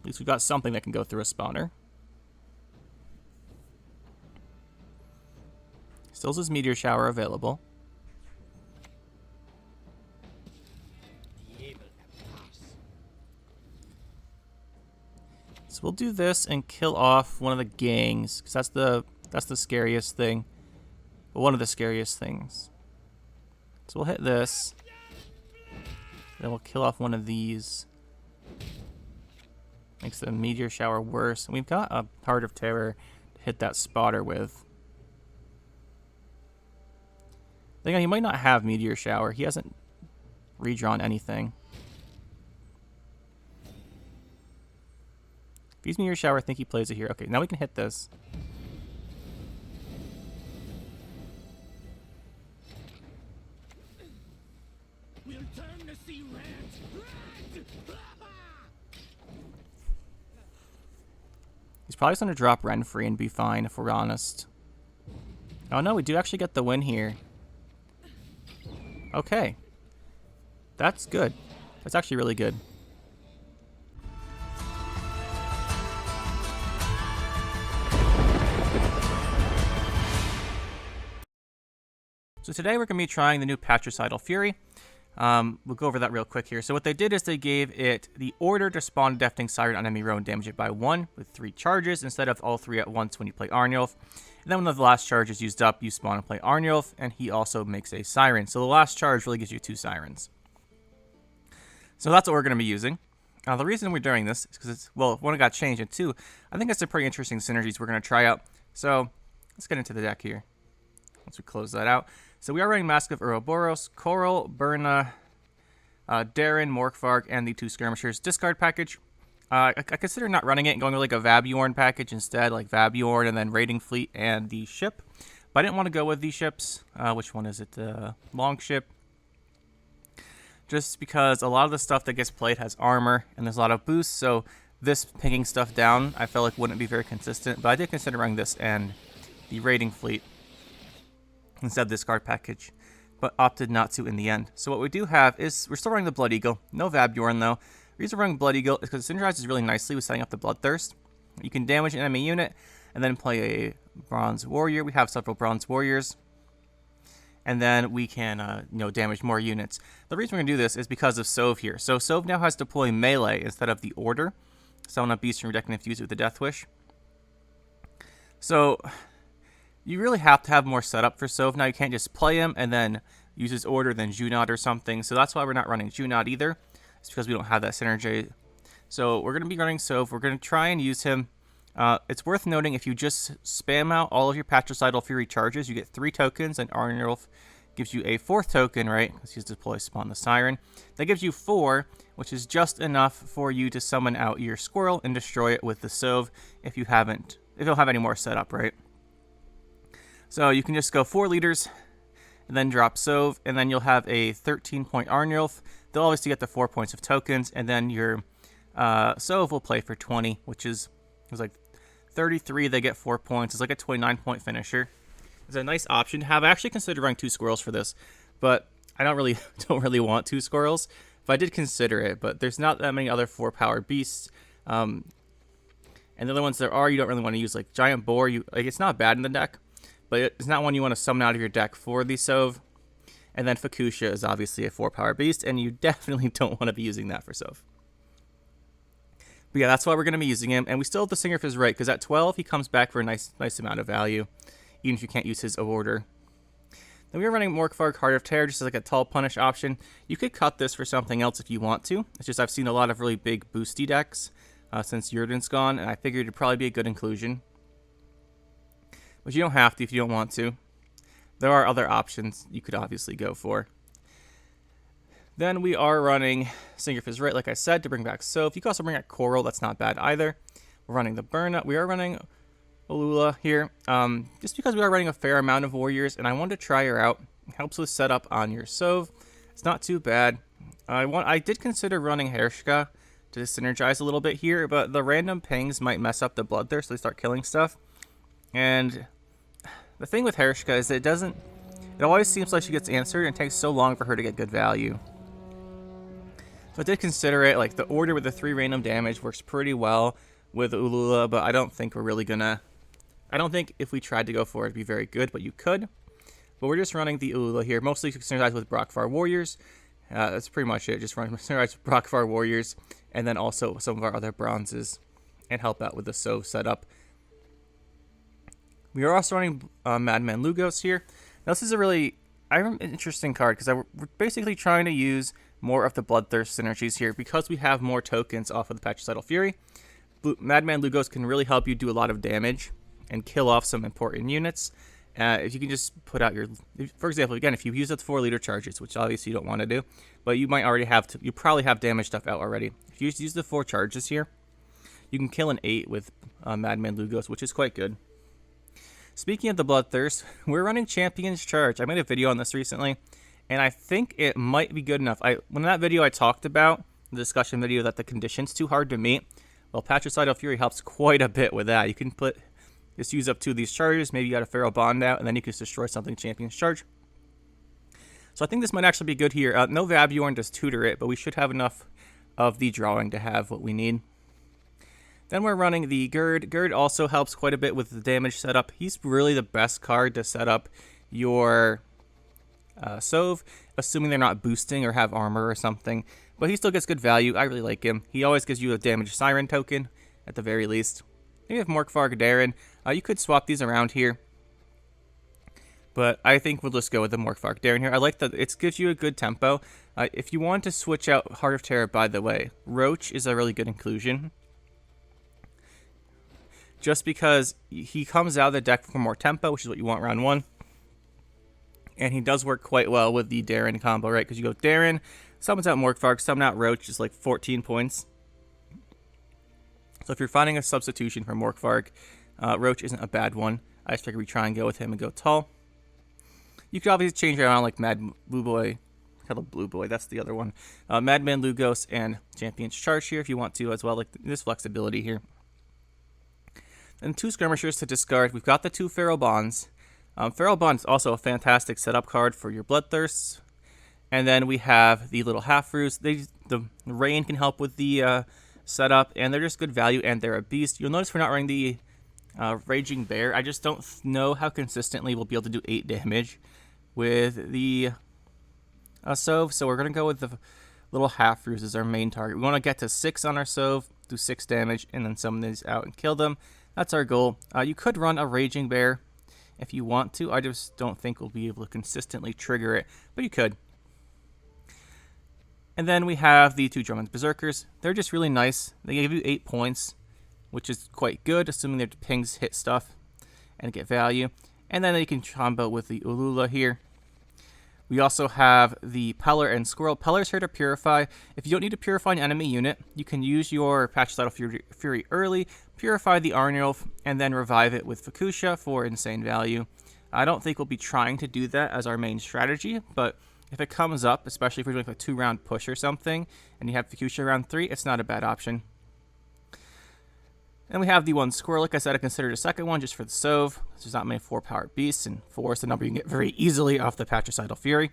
least we've got something that can go through a spawner. Still has Meteor Shower available. So we'll do this and kill off one of the gangs, because that's the scariest thing. But one of the scariest things. So we'll hit this. Then we'll kill off one of these. Makes the Meteor Shower worse. And we've got a Heart of Terror to hit that spotter with. He might not have Meteor Shower. He hasn't redrawn anything. If he's Meteor Shower, I think he plays it here. Okay, now we can hit this. We'll turn to see red. He's probably just going to drop Renfri and be fine, if we're honest. Oh no, we do actually get the win here. Okay. That's good. That's actually really good. So today we're going to be trying the new Patricidal Fury. We'll go over that real quick here. So what they did is they gave it the order to spawn a Deafening Siren on enemy row and damage it by 1 with 3 charges instead of all 3 at once when you play Arnulf. And then when the last charge is used up, you spawn and play Arnulf, and he also makes a Siren. So the last charge really gives you 2 Sirens. So that's what we're going to be using. Now the reason we're doing this is because it's, well, one, it got changed, and 2, I think it's some pretty interesting synergies we're going to try out. So let's get into the deck here. Once we close that out. So we are running Mask of Ouroboros, Coral, Berna, Darren, Morkvarg, and the 2 Skirmishers discard package. I consider not running it and going with like a Vabjorn package instead, like Vabjorn and then Raiding Fleet and the ship. But I didn't want to go with these ships. Which one is it? Longship. Just because a lot of the stuff that gets played has armor and there's a lot of boosts, so this picking stuff down I felt like wouldn't be very consistent. But I did consider running this and the Raiding Fleet instead of this card package, but opted not to in the end. So what we do have is, we're still running the Blood Eagle. No Vabjorn though. The reason we're running Blood Eagle is because it synergizes really nicely with setting up the Bloodthirst. You can damage an enemy unit and then play a Bronze Warrior. We have several Bronze Warriors. And then we can, damage more units. The reason we're going to do this is because of Sove here. So Sove now has deploy melee instead of the order. Summon a beast from your deck and infuse it with the Death Wish. So you really have to have more setup for Sove. Now you can't just play him and then use his order, then Junod or something. So that's why we're not running Junod either. It's because we don't have that synergy. So we're going to be running Sove. We're going to try and use him. It's worth noting, if you just spam out all of your Patricidal Fury charges, you get 3 tokens, and Arnulf gives you a 4th token, right? Because he's deploy spawn the Siren. That gives you 4, which is just enough for you to summon out your Squirrel and destroy it with the Sove if you don't have any more set up, right? So you can just go 4 leaders and then drop Sove, and then you'll have a 13-point Arnulf. They'll obviously get the 4 points of tokens, and then your Sove will play for 20, which is like 33. They get 4 points. It's like a 29-point finisher. It's a nice option to have. I actually considered running 2 Squirrels for this, but I don't really want 2 Squirrels. But I did consider it, but there's not that many other 4-power beasts. And the other ones there are, you don't really want to use, like Giant Boar. It's not bad in the deck, but it's not one you want to summon out of your deck for the Sove. And then Fukusha is obviously a 4-power beast, and you definitely don't want to be using that for Sove. But yeah, that's why we're going to be using him. And we still have the Singer of His Right, because at 12, he comes back for a nice amount of value, even if you can't use his order. Then we're running Morkvarg, Heart of Terror, just as like a tall punish option. You could cut this for something else if you want to. It's just I've seen a lot of really big boosty decks since Yurden's gone, and I figured it'd probably be a good inclusion. But you don't have to if you don't want to. There are other options you could obviously go for. Then we are running Singer of His Right, like I said, to bring back Sove. You can also bring back Coral. That's not bad either. We're running the Burn. We are running Olula here, just because we are running a fair amount of Warriors, and I wanted to try her out. It helps with setup on your Sove. It's not too bad. I did consider running Hershka to synergize a little bit here, but the random pings might mess up the Bloodthirst, so they start killing stuff. And the thing with Hershka is that it always seems like she gets answered and it takes so long for her to get good value. I did consider it. Like, the order with the 3 random damage works pretty well with Ulula, but I don't think we're really gonna... I don't think if we tried to go for it, it'd be very good, but you could. But we're just running the Ulula here, mostly synergized with Brockfar Warriors. That's pretty much it. Just run synergized with Brockfar Warriors, and then also some of our other bronzes, and help out with the Sove setup. We are also running Madman Lugos here. Now, this is a really interesting card, because we're basically trying to use more of the Bloodthirst synergies here, because we have more tokens off of the Patricidal Fury. Madman Lugos can really help you do a lot of damage and kill off some important units. If you can just put out your, for example, again, if you use up 4 leader charges, which obviously you don't want to do, but you might already have to, you probably have damage stuff out already. If you just use the 4 charges here, you can kill an 8 with Madman Lugos, which is quite good. Speaking of the Bloodthirst, we're running Champion's Charge. I made a video on this recently, and I think it might be good enough. When in that video I talked about, the discussion video, that the condition's too hard to meet. Well, Patricidal Fury helps quite a bit with that. You can just use up 2 of these charges, maybe you got a Feral Bond out, and then you can just destroy something Champion's Charge. So I think this might actually be good here. No Vabuorn does tutor it, but we should have enough of the drawing to have what we need. Then we're running the Gerd. Gerd also helps quite a bit with the damage setup. He's really the best card to set up your Sove, assuming they're not boosting or have armor or something. But he still gets good value. I really like him. He always gives you a damage Siren token, at the very least. Then we have Morkvarg Darren. You could swap these around here, but I think we'll just go with the Morkvarg Darren here. I like that it gives you a good tempo. If you want to switch out Heart of Terror, by the way, Roach is a really good inclusion, just because he comes out of the deck for more tempo, which is what you want round 1. And he does work quite well with the Darren combo, right? Because you go Darren, summons out Morkvarg, summon out Roach, is like 14 points. So if you're finding a substitution for Morkvarg, Roach isn't a bad one. I just figure we try and go with him and go tall. You could obviously change it around like Mad Blue Boy. Hello, Blue Boy, that's the other one. Madman Lugos and Champion's Charge here if you want to as well. Like, there's flexibility here. And 2 Skirmishers to discard. We've got the 2 Feral Bonds. Feral Bond is also a fantastic setup card for your Bloodthirsts. And then we have the little half-roos. The Rain can help with the setup, and they're just good value, and they're a beast. You'll notice we're not running the Raging Bear. I just don't know how consistently we'll be able to do 8 damage with the Sove, so we're going to go with the little half-roos as our main target. We want to get to 6 on our Sove, do 6 damage, and then summon these out and kill them. That's our goal. You could run a Raging Bear if you want to. I just don't think we'll be able to consistently trigger it, but you could. And then we have the 2 Drummond Berserkers. They're just really nice. They give you 8 points, which is quite good, assuming their pings hit stuff and get value. And then you can combo with the Ulula here. We also have the Peller and Squirrel. Peller's here to purify. If you don't need to purify an enemy unit, you can use your Patricidal Fury early, purify the Arnulf, and then revive it with Fukusha for insane value. I don't think we'll be trying to do that as our main strategy, but if it comes up, especially if we're doing like a 2-round push or something, and you have Fukusha round 3, it's not a bad option. Then we have the 1 Squirrel. Like I said, I considered a second one just for the Sove. There's not many 4-power beasts, and 4 is the number you can get very easily off the Patricidal Fury.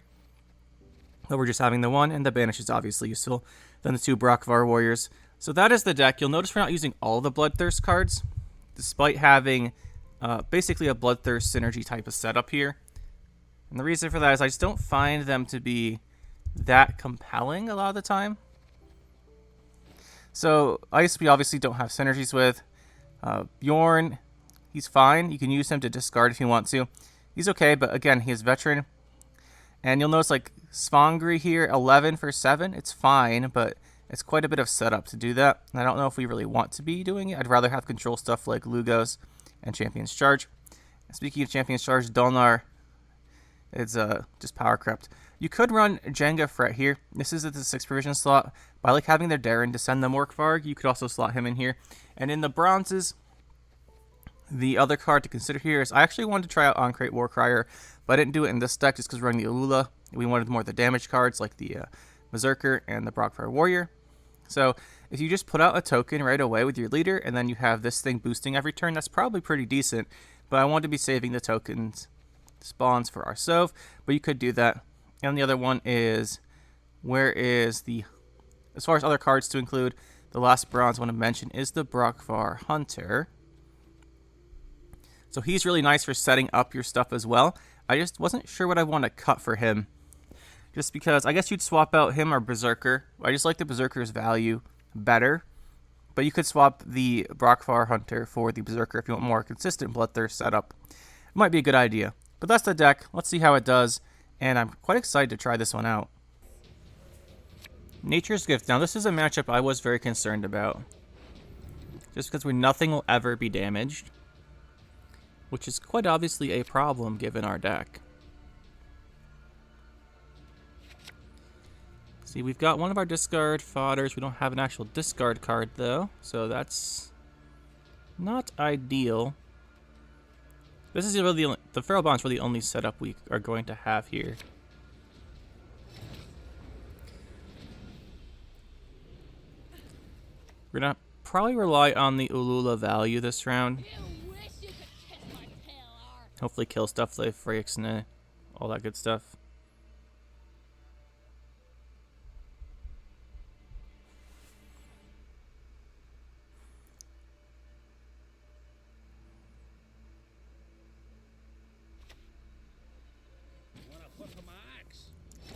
But we're just having the 1, and the Banish is obviously useful. Then the 2 Brockvar Warriors. So that is the deck. You'll notice we're not using all the Bloodthirst cards, despite having basically a Bloodthirst synergy type of setup here. And the reason for that is I just don't find them to be that compelling a lot of the time. So Ice we obviously don't have synergies with. Bjorn, he's fine. You can use him to discard if you want to. He's okay, but again, he is veteran. And you'll notice like Svangri here, 11 for 7. It's fine, but it's quite a bit of setup to do that. And I don't know if we really want to be doing it. I'd rather have control stuff like Lugos and Champion's Charge. Speaking of Champion's Charge, Dolnar, it's just power crept. You could run Jenga Fret here. This is at the 6 provision slot. By like having their Darren descend the Morkvarg, you could also slot him in here. And in the bronzes, the other card to consider here is I actually wanted to try out On-Crate Warcrier, but I didn't do it in this deck just because we're running the Ulula. We wanted more of the damage cards like the Berserker and the Brockfire Warrior. So if you just put out a token right away with your leader and then you have this thing boosting every turn, that's probably pretty decent. But I wanted to be saving the tokens spawns for our Sove, but you could do that. And the other one is, where is the as far as other cards to include, the last bronze I want to mention is the Brokvar Hunter. So he's really nice for setting up your stuff as well. I just wasn't sure what I want to cut for him. Just because I guess you'd swap out him or Berserker. I just like the Berserker's value better. But you could swap the Brokvar Hunter for the Berserker if you want more consistent Bloodthirst setup. It might be a good idea. But that's the deck. Let's see how it does. And I'm quite excited to try this one out. Nature's Gift. Now this is a matchup I was very concerned about. Just because nothing will ever be damaged. Which is quite obviously a problem given our deck. See, we've got one of our discard fodders. We don't have an actual discard card, though. So that's not ideal. This is really the Feral Bond's really the only setup we are going to have here. We're going to probably rely on the Ulula value this round. Hopefully kill stuff like Phyrexian, all that good stuff.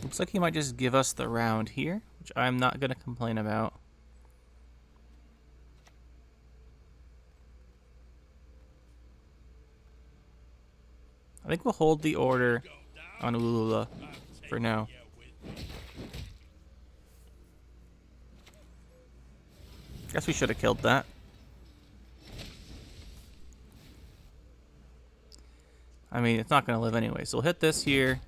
Looks like he might just give us the round here, which I'm not going to complain about. I think we'll hold the order on Ulula for now. Guess we should have killed that. I mean, it's not going to live anyway, so we'll hit this here.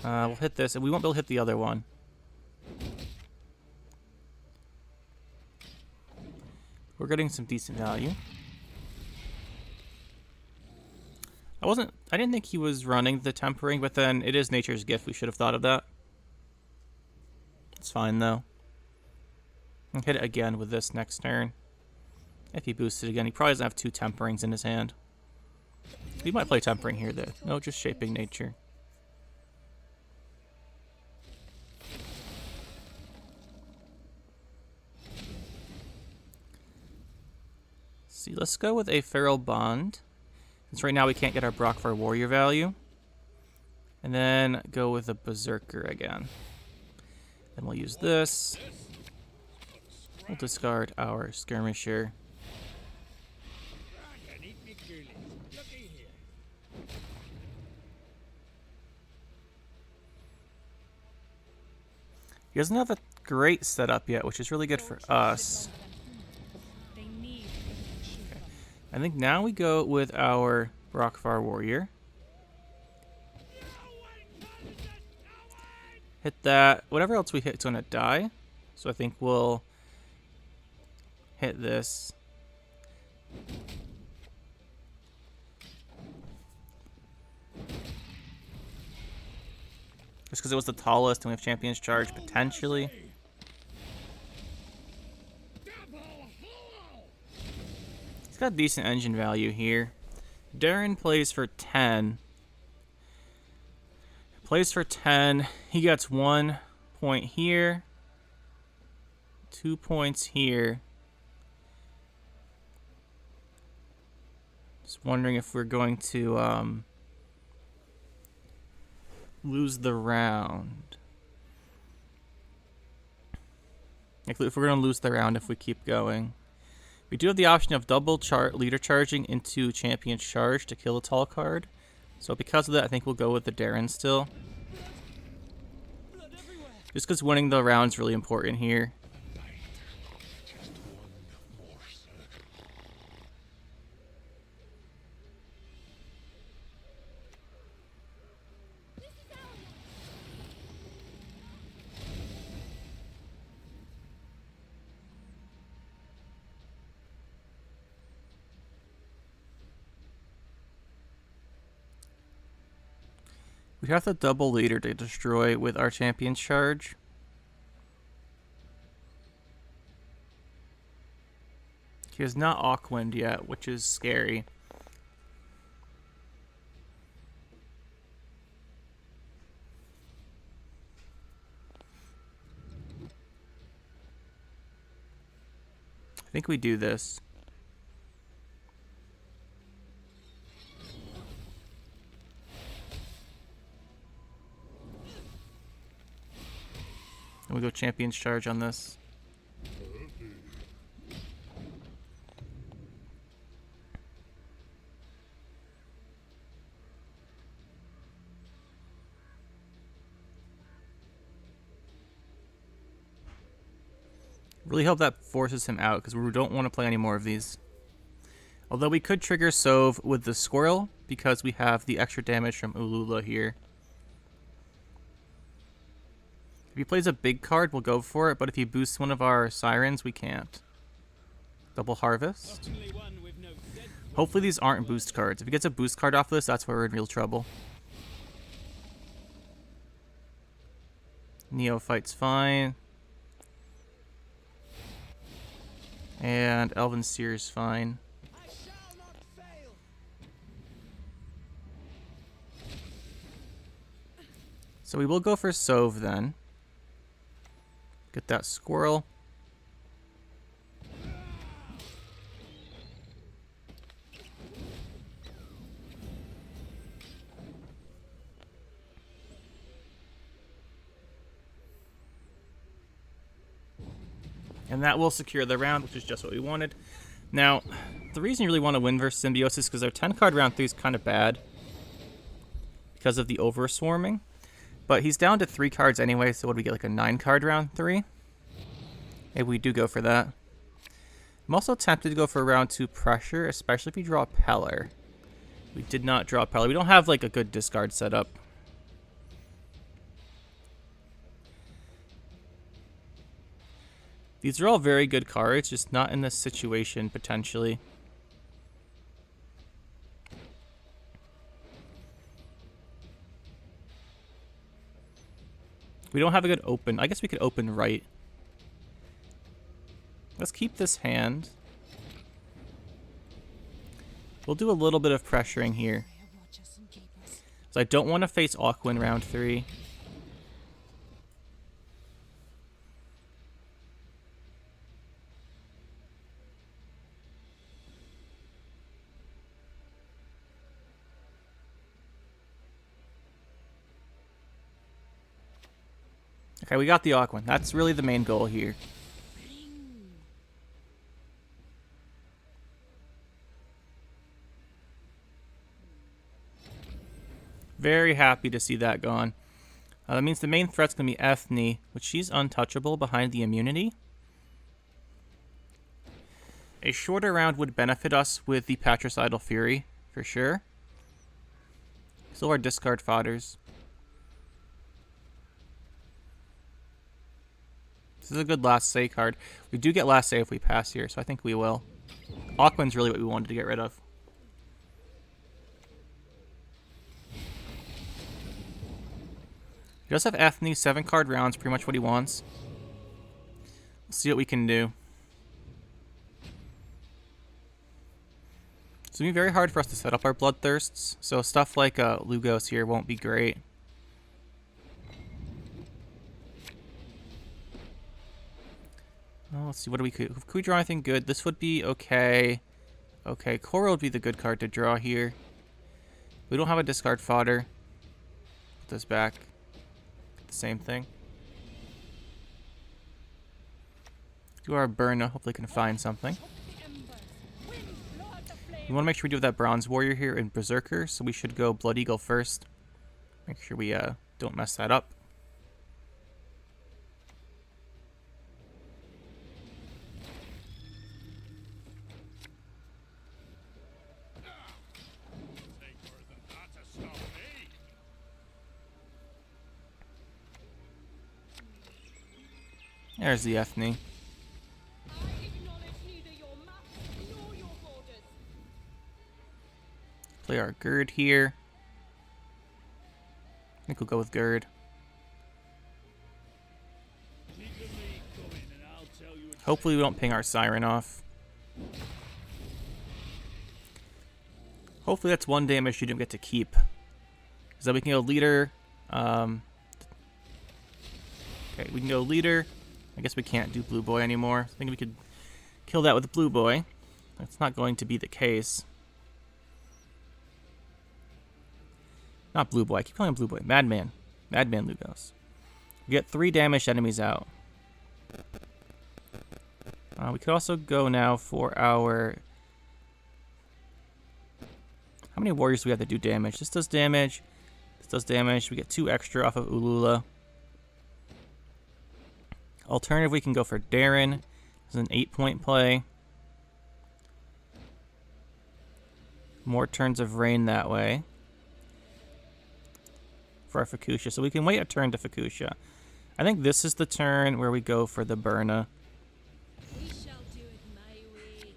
We'll hit this, and we won't be able to hit the other one. We're getting some decent value. I didn't think he was running the Tempering, but then it is Nature's Gift. We should have thought of that. It's fine, though. I'll hit it again with this next turn. If he boosts it again, he probably doesn't have 2 Temperings in his hand. He might play Tempering here, though. No, just Shaping Nature. See, let's go with a Feral Bond. Since right now we can't get our Brokvar Warrior value. And then go with a Berserker again. Then we'll use this. We'll discard our Skirmisher. He doesn't have a great setup yet, which is really good for us. I think now we go with our Brokvar Warrior. Hit that. Whatever else we hit is going to die. So I think we'll hit this. Just because it was the tallest and we have Champion's Charge potentially. Got decent engine value here. Darren plays for 10. Plays for 10. He gets 1 point here. 2 points here. Just wondering if we're going to lose the round. If we're going to lose the round if we keep going. We do have the option of double leader charging into Champion's Charge to kill a tall card. So because of that, I think we'll go with the Darren still. Just because winning the round's really important here. We have the double leader to destroy with our Champion's Charge. He has not Awkwind yet, which is scary. I think we do this. And we go Champion's Charge on this. Really hope that forces him out, because we don't want to play any more of these. Although we could trigger Sove with the Squirrel, because we have the extra damage from Ulula here. If he plays a big card, we'll go for it, but if he boosts one of our Sirens, we can't. Double Harvest. Hopefully these aren't boost cards. If he gets a boost card off this, that's where we're in real trouble. Neophyte's fine. And Elven Seer's fine. So we will go for Sove then. Get that Squirrel. And that will secure the round, which is just what we wanted. Now, the reason you really want to win versus Symbiosis is because our 10-card round 3 is kind of bad because of the overswarming. But he's down to 3 cards anyway, so what do we get, like a 9-card round 3? Maybe we do go for that. I'm also tempted to go for round 2 Pressure, especially if we draw Peller. We did not draw Peller. We don't have like a good discard setup. These are all very good cards, just not in this situation, potentially. We don't have a good open. I guess we could open right. Let's keep this hand. We'll do a little bit of pressuring here. So I don't want to face Aqua in round 3. Okay, we got the Aquan. That's really the main goal here. Very happy to see that gone. That means the main threat's going to be Ethne, which she's untouchable behind the immunity. A shorter round would benefit us with the Patricidal Fury, for sure. Still our discard fodders. This is a good last say card. We do get last say if we pass here, so I think we will. Aquan's really what we wanted to get rid of. He does have Ethne, 7-card rounds, pretty much what he wants. We'll see what we can do. It's going to be very hard for us to set up our Bloodthirsts, so stuff like Lugos here won't be great. Oh, let's see, what do we could we draw anything good? This would be okay. Okay, Coral would be the good card to draw here. We don't have a discard fodder. Put this back. The same thing. Do our burn, hopefully can find something. We want to make sure we do that Bronze Warrior here in Berserker, so we should go Blood Eagle first. Make sure we don't mess that up. There's the Ethne. Play our Gird here. I think we'll go with Gird. Hopefully we don't ping our Siren off. Hopefully that's 1 damage you don't get to keep. Because then we can go leader. Okay, we can go leader. I guess we can't do Blue Boy anymore. I think we could kill that with Blue Boy. That's not going to be the case. Not Blue Boy. I keep calling him Blue Boy. Madman. Madman Lugos. We get 3 damaged enemies out. We could also go now for our... How many warriors do we have to do damage? This does damage. This does damage. We get 2 extra off of Ulula. Alternative, we can go for Darren. This is an 8-point play. More turns of rain that way. For our Fukusha. So we can wait a turn to Fukusha. I think this is the turn where we go for the Burna. We shall do it my way.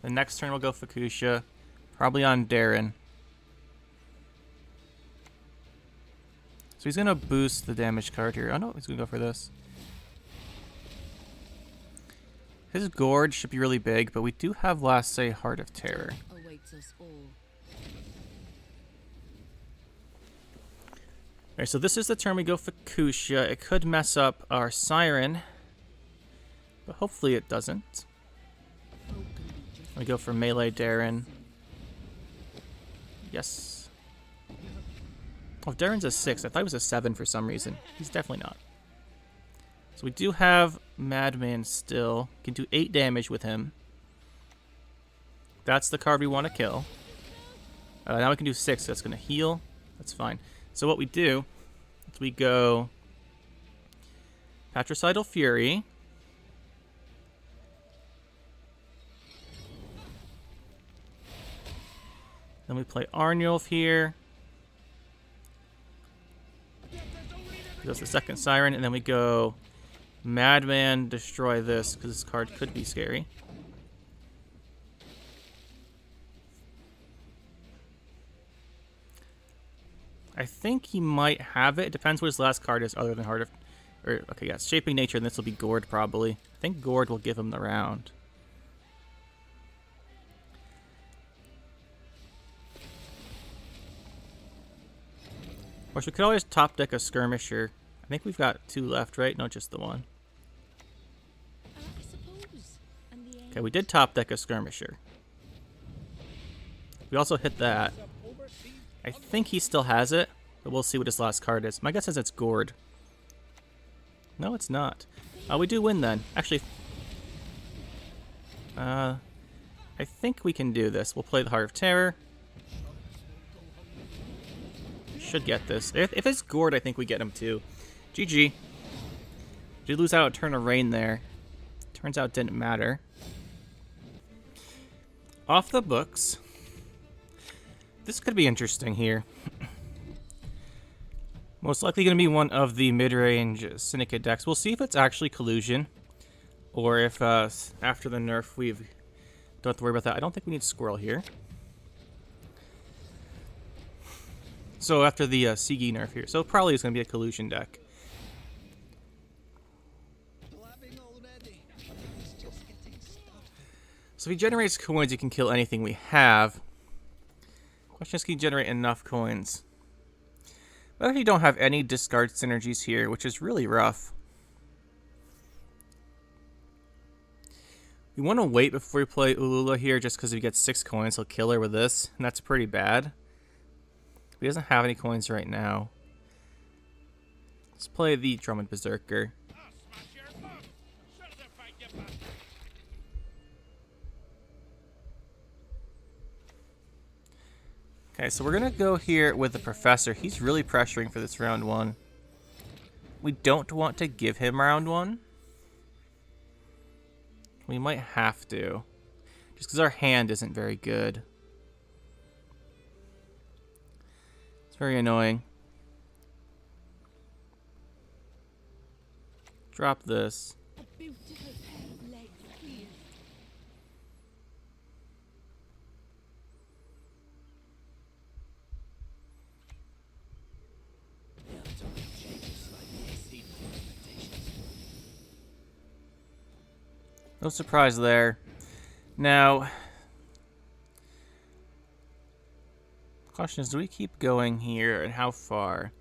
The next turn we'll go Fukusha. Probably on Darren. So he's going to boost the damage card here. Oh no, he's going to go for this. His Gorge should be really big, but we do have last say Heart of Terror. Awaits us all. Alright, so this is the turn we go Fukusha. It could mess up our Siren, but hopefully it doesn't. We go for Melee Darren. Yes. Oh, Darren's a 6. I thought he was a 7 for some reason. He's definitely not. So we do have Madman still. Can do 8 damage with him. That's the card we want to kill. Now we can do 6. That's going to heal. That's fine. So what we do is we go Patricidal Fury. Then we play Arnulf here. Goes the second Siren, and then we go Madman, destroy this, because this card could be scary. I think he might have it. It depends what his last card is other than Heart of... okay, yeah, Shaping Nature, and this will be Gord, probably. I think Gord will give him the round. Of course, we could always top deck a Skirmisher. I think we've got 2 left, right? No, just the 1. I suppose. And the Okay, we did top deck a Skirmisher. We also hit that. I think he still has it, but we'll see what his last card is. My guess is it's Gord. No, it's not. We do win then. Actually, I think we can do this. We'll play the Heart of Terror. Should get this. If it's Gord, I think we get him too. GG. Did lose out a turn of rain there. Turns out it didn't matter. Off the books. This could be interesting here. Most likely going to be one of the mid-range Syndicate decks. We'll see if it's actually Collusion, or if after the nerf don't have to worry about that. I don't think we need Squirrel here. So after the Sigi nerf here. So probably it's going to be a Collusion deck. So if he generates coins, he can kill anything we have. Question is, can he generate enough coins? But if you don't have any discard synergies here, which is really rough. We want to wait before we play Ulula here, just because if he gets 6 coins, he'll kill her with this, and that's pretty bad. He doesn't have any coins right now. Let's play the Drummond Berserker. Okay, so we're going to go here with the Professor. He's really pressuring for this round 1. We don't want to give him round 1. We might have to. Just because our hand isn't very good. It's very annoying. Drop this. A beautiful pair of legs here. No surprise there. Now, question is, do we keep going here, and how far?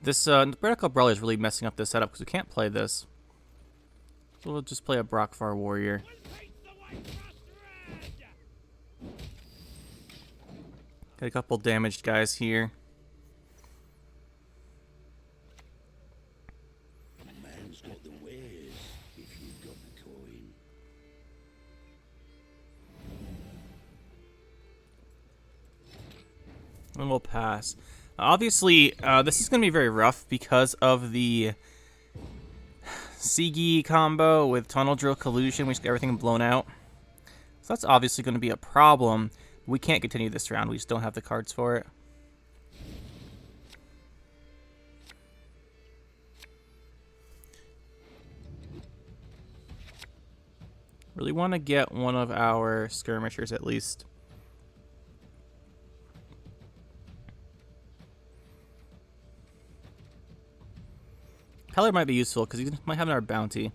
This Vertical Brawler is really messing up this setup because we can't play this. So we'll just play a Brockfar Warrior. Got a couple damaged guys here. Man's got the wares if you've got the coin. And we'll pass. Obviously, this is going to be very rough because of the Skellige combo with Tunnel Drill Collusion. We just get everything blown out. So that's obviously going to be a problem. We can't continue this round. We just don't have the cards for it. Really want to get one of our skirmishers at least. Peller might be useful because he might have our bounty.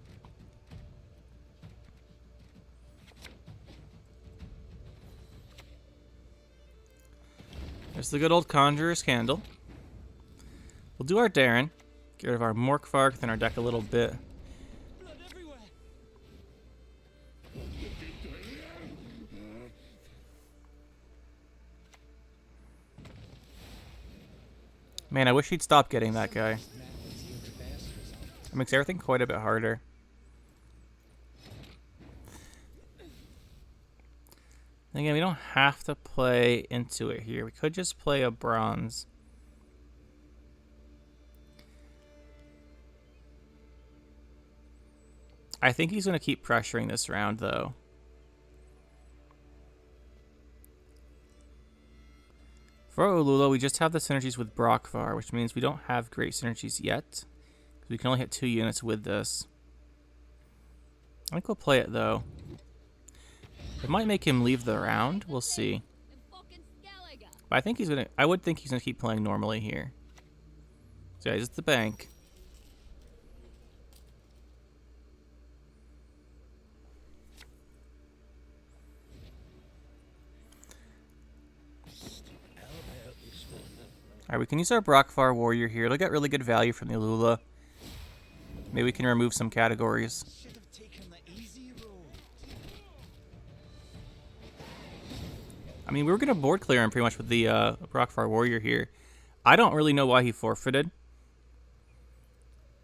There's the good old Conjurer's Candle. We'll do our Darren. Get rid of our Morkvark, then our deck a little bit. Blood everywhere. Man, I wish he'd stop getting that guy. It makes everything quite a bit harder. Again, we don't have to play into it here. We could just play a bronze. I think he's going to keep pressuring this round, though. For Ulula, we just have the synergies with Brockvar, which means we don't have great synergies yet. We can only hit 2 units with this. I think we'll play it, though. It might make him leave the round. We'll see. But I think he's gonna. I would think he's gonna keep playing normally here. So yeah, he's at the bank. Alright, we can use our Brockfar Warrior here. They'll get really good value from the Ulula. Maybe we can remove some categories. I mean, we were going to board clear him pretty much with the Brockfar Warrior here. I don't really know why he forfeited.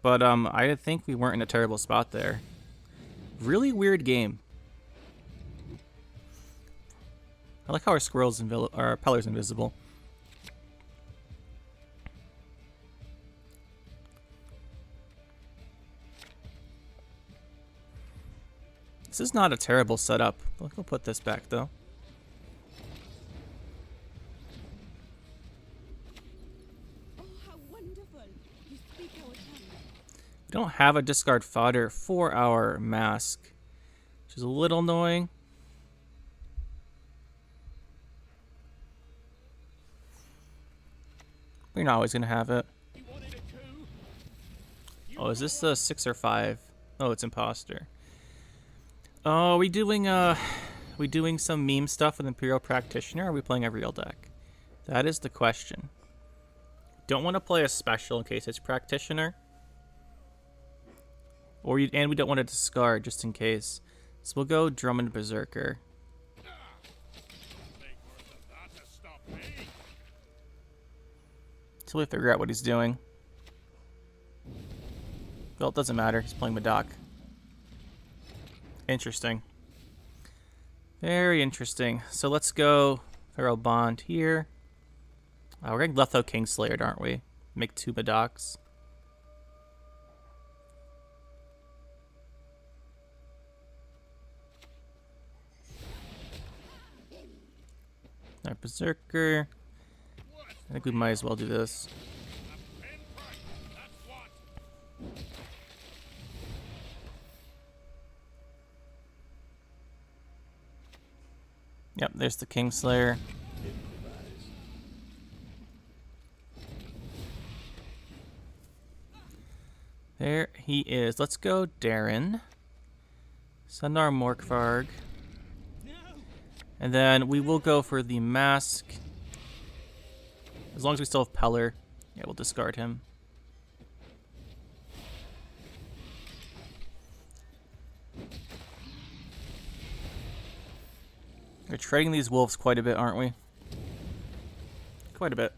But I think we weren't in a terrible spot there. Really weird game. I like how our squirrel's our Peller's invisible. This is not a terrible setup. We'll put this back, though. Oh, how wonderful. You speak our tongue. We don't have a discard fodder for our mask, which is a little annoying. We're not always going to have it. Oh, is this a 6 or 5? Oh, it's Imposter. Oh, are we doing some meme stuff with Imperial Practitioner, or are we playing a real deck? That is the question. Don't want to play a special in case it's Practitioner. And we don't want to discard just in case. So we'll go Drummond Berserker. Until we figure out what he's doing. Well, it doesn't matter. He's playing Madoc. Interesting. Very interesting. So let's go Pharaoh Bond here. We're getting Letho Kingslayer, aren't we? Make 2 Madocs. Our Berserker. I think we might as well do this. Yep, there's the Kingslayer. There he is. Let's go Darren. Send our Morkvarg. And then we will go for the mask. As long as we still have Peller. Yeah, we'll discard him. We're trading these wolves quite a bit, aren't we? Quite a bit.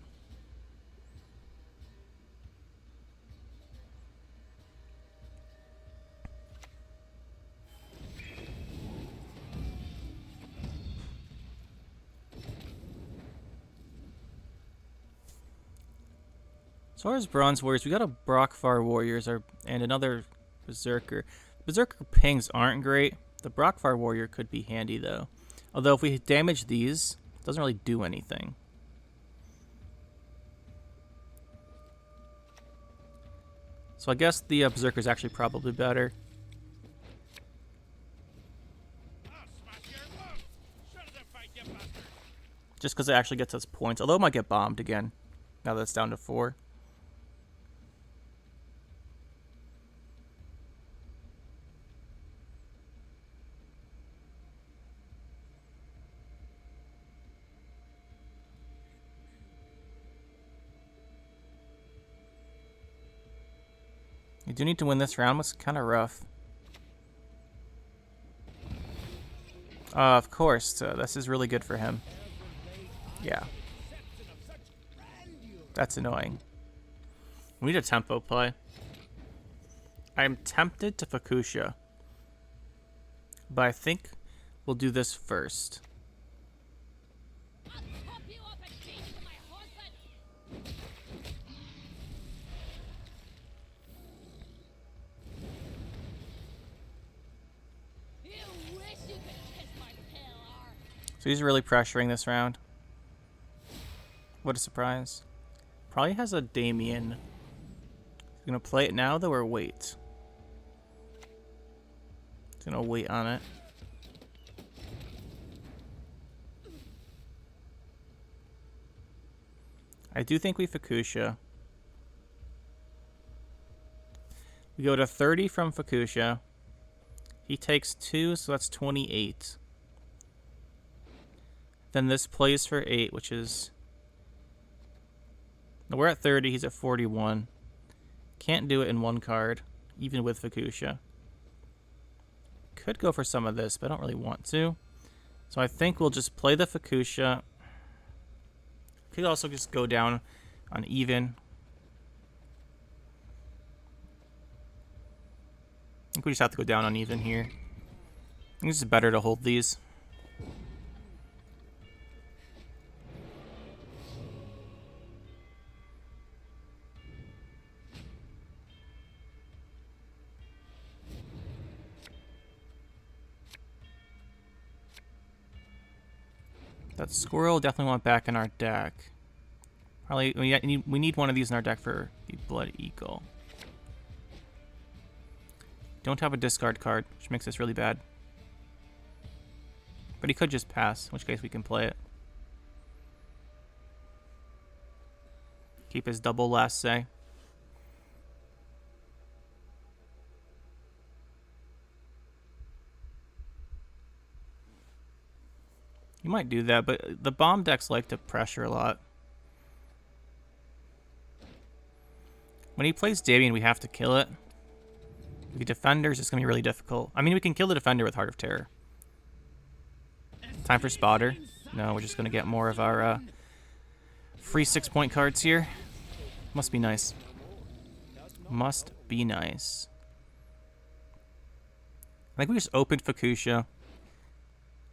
As far as Bronze Warriors, we got a Brockfar Warriors and another Berserker. Berserker pings aren't great. The Brockfar Warrior could be handy, though. Although if we damage these, it doesn't really do anything. So I guess the Berserker is actually probably better. Just because it actually gets us points. Although it might get bombed again, now that it's down to 4. You do need to win this round. It's kind of rough. Of course. This is really good for him. Yeah. That's annoying. We need a tempo play. I'm tempted to Fukusha. But I think we'll do this first. So he's really pressuring this round. What a surprise. Probably has a Damien. He's gonna play it now though or wait? He's gonna wait on it. I do think we Fukusha. We go to 30 from Fukusha. He takes 2, so that's 28. Then this plays for 8, which is... No, we're at 30, he's at 41. Can't do it in one card, even with Fukusha. Could go for some of this, but I don't really want to. So I think we'll just play the Fukusha. Could also just go down on even. I think we just have to go down on even here. I think it's better to hold these. That squirrel definitely want back in our deck. Probably we need one of these in our deck for the Blood Eagle. Don't have a discard card, which makes this really bad. But he could just pass, in which case we can play it. Keep his double last say. You might do that, but the bomb decks like to pressure a lot. When he plays Damien, we have to kill it. The defenders, it's going to be really difficult. I mean, we can kill the defender with Heart of Terror. Time for Spotter. No, we're just going to get more of our free 6-point cards here. Must be nice. Must be nice. I think we just opened Fukusha.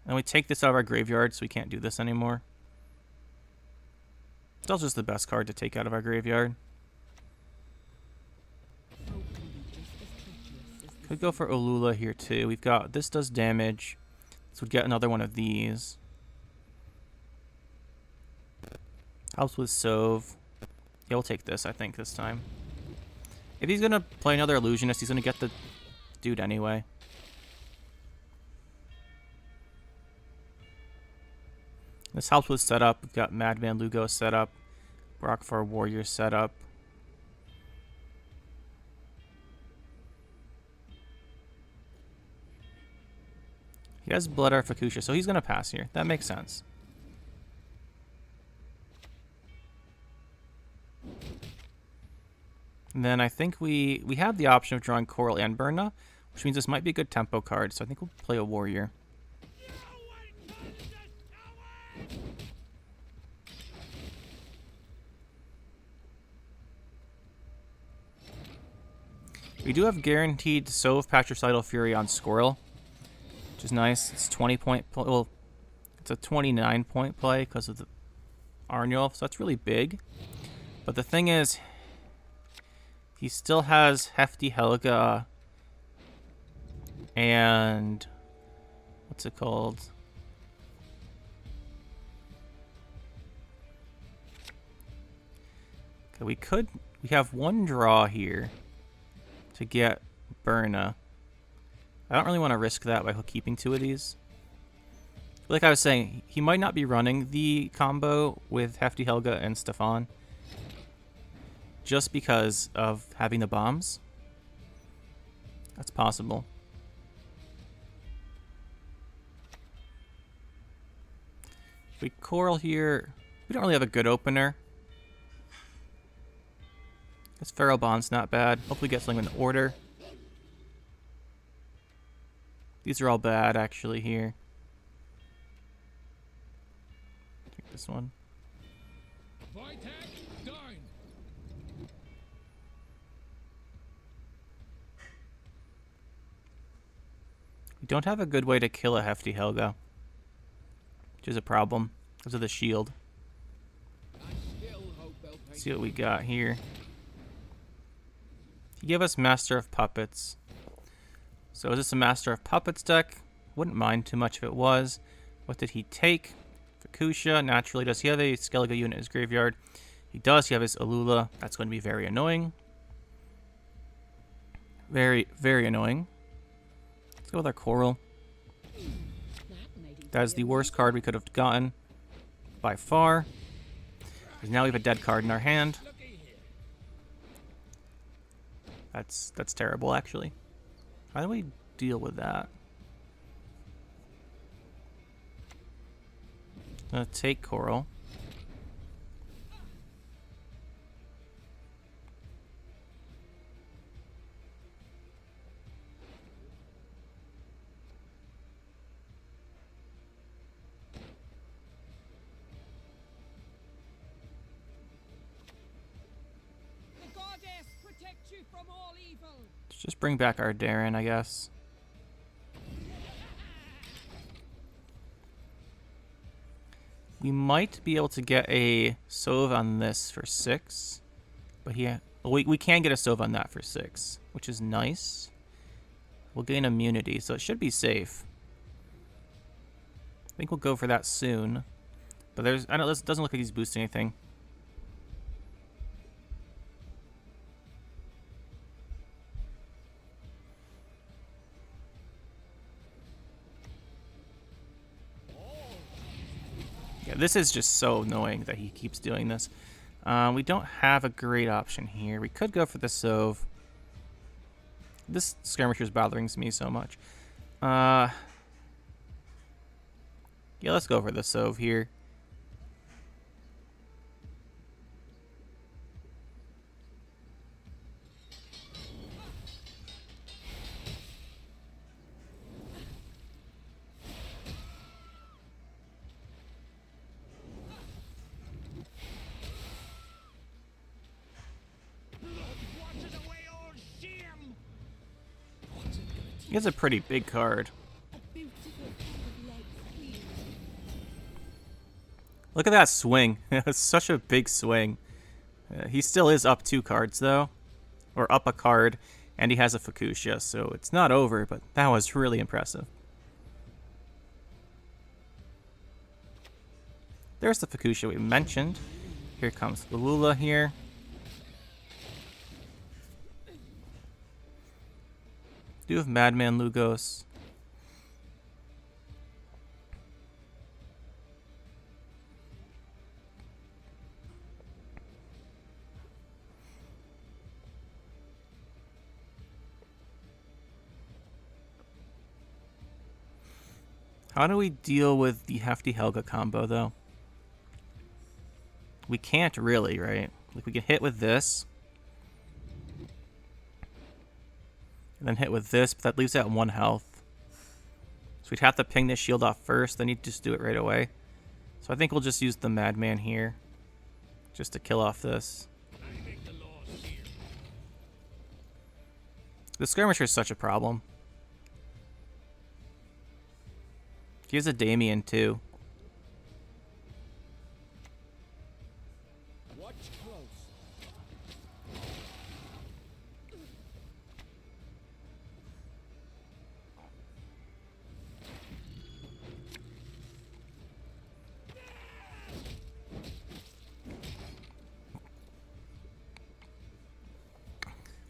And we take this out of our graveyard, so we can't do this anymore. It's also just the best card to take out of our graveyard. Could go for Olula here too. We've got, this does damage. So we'd get another one of these. Helps with Sove. Yeah, we'll take this, I think, this time. If he's going to play another Illusionist, he's going to get the dude anyway. This helps with setup. We've got Madman Lugo set up. Brockfar Warrior set up. He has Blood Art Fukusha, so he's going to pass here. That makes sense. And then I think we have the option of drawing Coral and Burna, which means this might be a good tempo card, so I think we'll play a Warrior. We do have guaranteed Sove Patricidal Fury on Squirrel, which is nice. It's 20-point. Well, it's a 29-point play because of the Arnulf, so that's really big. But the thing is, he still has Hefty Helga and what's it called? Okay, we have one draw here to get Burna. I don't really want to risk that by keeping 2 of these. Like I was saying, he might not be running the combo with Hefty Helga and Stefan just because of having the bombs. That's possible. If we Coral here, we don't really have a good opener. This Feral Bond's not bad. Hopefully get something in order. These are all bad, actually, here. Take this one. We don't have a good way to kill a Hefty Helga, which is a problem because of the shield. Let's see what we got here. He gave us Master of Puppets. So is this a Master of Puppets deck? Wouldn't mind too much if it was. What did he take? Fukusha, naturally. Does he have a Skellige unit in his graveyard? He does. He have his Alula. That's going to be very annoying. Very, very annoying. Let's go with our Coral. That is the worst card we could have gotten by far. Because now we have a dead card in our hand. That's terrible, actually. How do we deal with that? I'm gonna take Coral. Let's just bring back our Darren, I guess. We might be able to get a Sove on this for 6. But we can get a Sove on that for 6, which is nice. We'll gain immunity, so it should be safe. I think we'll go for that soon. But I know this doesn't look like he's boosting anything. Yeah, this is just so annoying that he keeps doing this. We don't have a great option here. We could go for the Sove. This skirmisher is bothering me so much. Yeah, let's go for the Sove here. He has a pretty big card. Look at that swing. It's such a big swing. He still is up 2 cards, though. Or up a card. And he has a Fukusha, so it's not over, but that was really impressive. There's the Fukusha we mentioned. Here comes Alula here. Do have Madman Lugos. How do we deal with the Hefty Helga combo, though? We can't really, right? Like, we can hit with this. And then hit with this, but that leaves out 1 health. So we'd have to ping this shield off first, then he'd just do it right away. So I think we'll just use the Madman here. Just to kill off this. The skirmisher is such a problem. He has a Damien too. Watch close.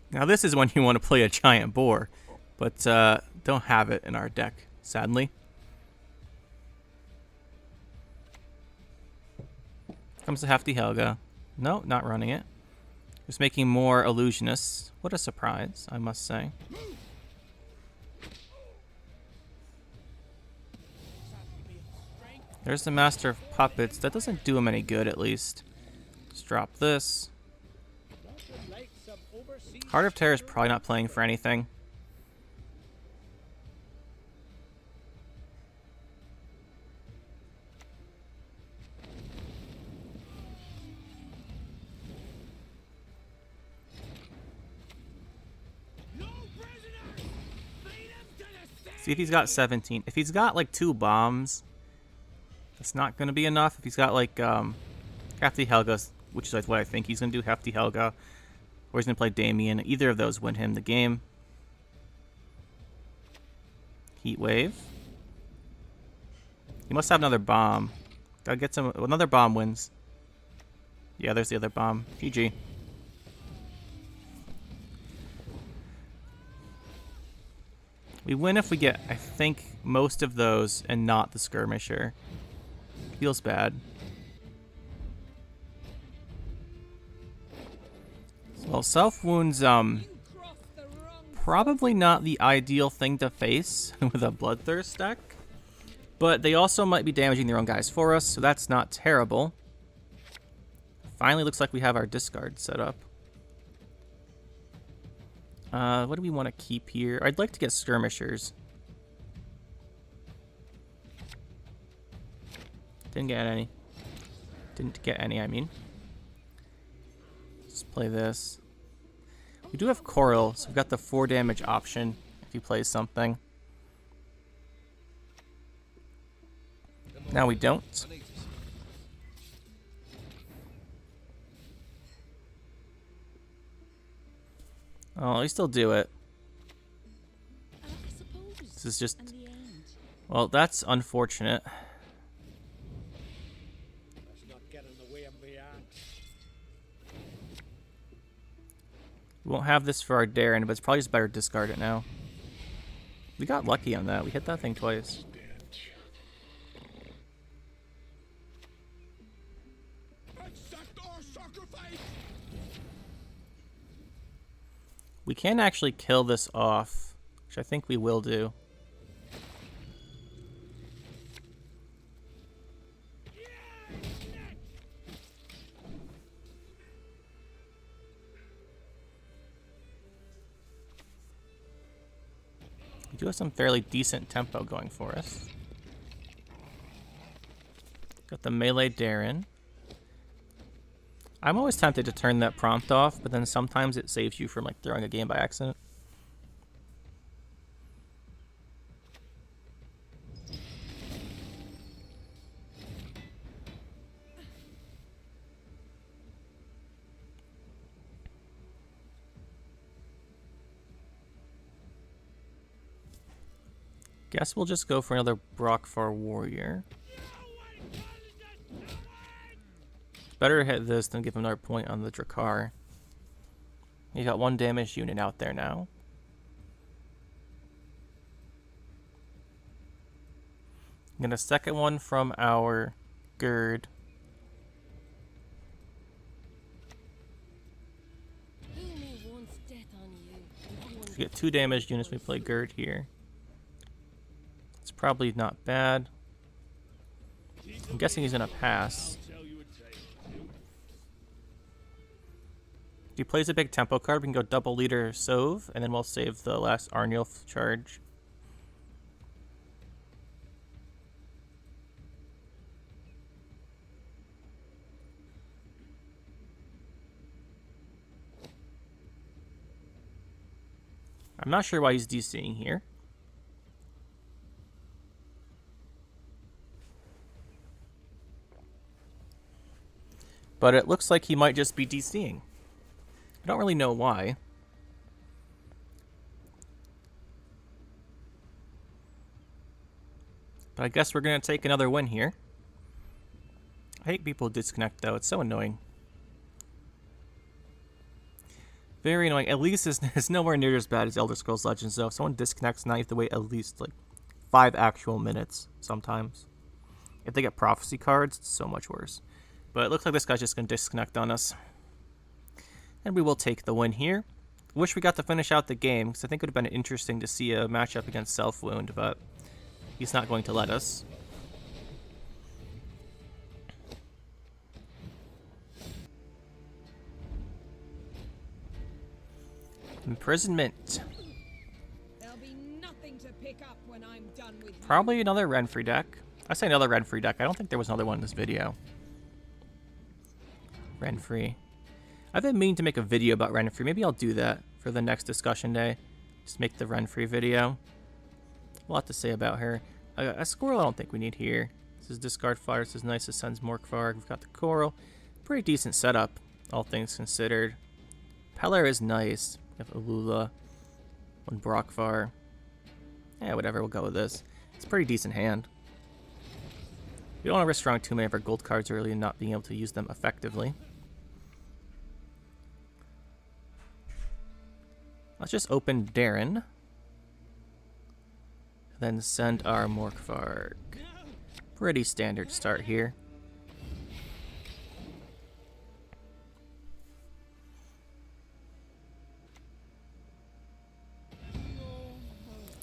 Now this is when you want to play a Giant Boar, but don't have it in our deck, sadly. Comes the Hefty Helga. No, not running it. Just making more Illusionists. What a surprise, I must say. There's the Master of Puppets. That doesn't do him any good, at least. Let's drop this. Heart of Terror is probably not playing for anything. See if he's got 17. If he's got like 2 bombs, it's not going to be enough. If he's got like Hefty Helga, which is like what I think he's going to do, Hefty Helga, or he's going to play Damien, either of those win him the game. Heat Wave. He must have another bomb. Gotta get some. Another bomb wins. Yeah, there's the other bomb. GG. We win if we get, I think, most of those and not the skirmisher. Feels bad. Well, self wounds, probably not the ideal thing to face with a Bloodthirst deck, but they also might be damaging their own guys for us, so that's not terrible. Finally, looks like we have our discard set up. What do we want to keep here? I'd like to get skirmishers. Didn't get any. Didn't get any, I mean. Let's play this. We do have Coral, so we've got the 4 damage option if he plays something. Now we don't. Oh, we still do it. This is just... Well, that's unfortunate. Let's not get in the way of the axe. We won't have this for our Darren, but it's probably just better to discard it now. We got lucky on that. We hit that thing twice. Accept our sacrifice. We can actually kill this off, which I think we will do. We do have some fairly decent tempo going for us. Got the melee Darren. I'm always tempted to turn that prompt off, but then sometimes it saves you from like throwing a game by accident. Guess we'll just go for another Brockfar Warrior. Better hit this than give him another point on the Drakkar. You got 1 damage unit out there now. Get a second one from our Gird. We get 2 damage units when we play Gird here. It's probably not bad. I'm guessing he's gonna pass. If he plays a big tempo card, we can go double leader Sove, and then we'll save the last Arnulf charge. I'm not sure why he's DCing here. But it looks like he might just be DCing. I don't really know why. But I guess we're going to take another win here. I hate people who disconnect, though. It's so annoying. Very annoying. At least it's nowhere near as bad as Elder Scrolls Legends, though. If someone disconnects, now you have to wait at least, like, 5 actual minutes sometimes. If they get prophecy cards, it's so much worse. But it looks like this guy's just going to disconnect on us. And we will take the win here. Wish we got to finish out the game, because I think it would have been interesting to see a matchup against Self-Wound, but he's not going to let us. Imprisonment. There'll be nothing to pick up when I'm done with you. Probably another Renfri deck. I say another Renfri deck. I don't think there was another one in this video. Renfri. I've been meaning to make a video about Renfri. Maybe I'll do that for the next discussion day. Just make the Renfri video. A lot to say about her. A squirrel I don't think we need here. This is discard fire. This is nice. This sends Morkvarg. We've got the coral. Pretty decent setup, all things considered. Pellar is nice. We have Alula. One Brockvar. Yeah, whatever. We'll go with this. It's a pretty decent hand. We don't want to risk drawing too many of our gold cards early and not being able to use them effectively. Let's just open Darren. Then send our Morkvarg. Pretty standard start here.